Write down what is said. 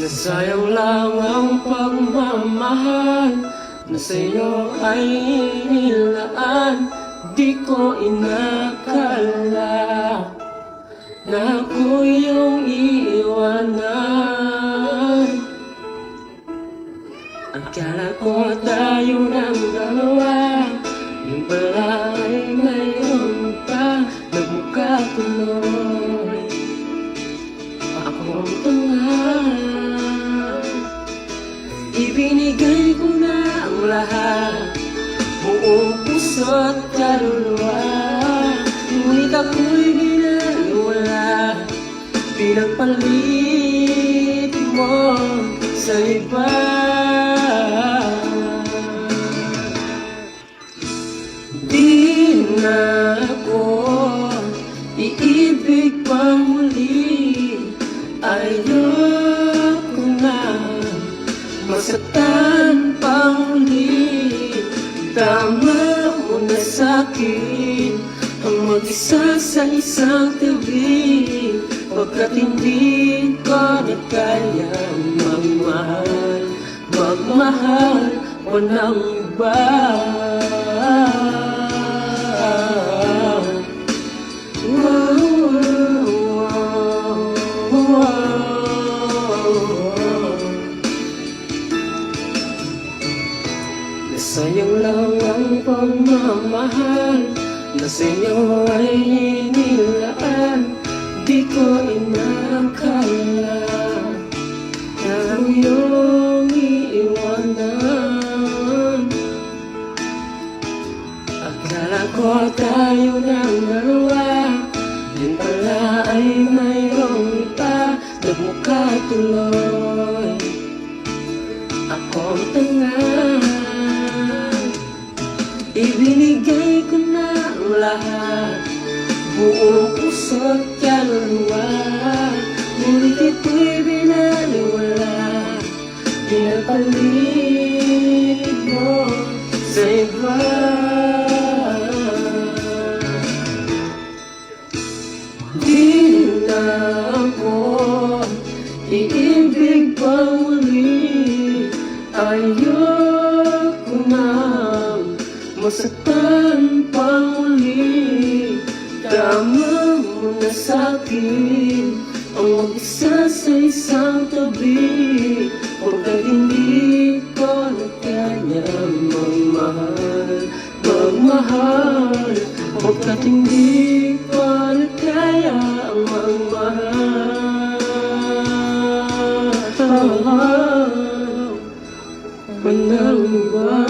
Nasayang lang ang pagmamahal na sa'yo ay inilaan. Di ko inakala na ako yung iiwanan. Akala ko tayo ng dalawa, yung pala ay mayroon pa. Nagmukha tuloy ako ang tanga. Ibinigay ko na ang lahat, buong puso't kaluluwa. Ngunit ako'y ginagawa, pinagpalit mo sa iba. Di na ako iibig pa muli, ayoko na masaktan pa muli. Tama mo na sa'kin ang mag-isa sa isang tabi, pagkat hindi ko na kayang magmahal o ng iba. Nasayang lang ang pagmamahal na sa'yo ay inilaan. Di ko inakala na iyong iiwanan. Akala ko tayo ng dalawa, din pala ay mayroong iba. Nagmukha tuloy ako ang tanga. Ibinigay ko na ang lahat, buong puso't kaluluwa. Ngunit ito'y binaliwala, pinapalit mo sa iba. Di na ako iibig pa muli, ayoko na masaktan pa muli. Tama mo na sa'kin ang mag-isa sa isang tabi, pagkat hindi ko na kayang magmahal, pagkat hindi ko na kayang magmahal ng iba.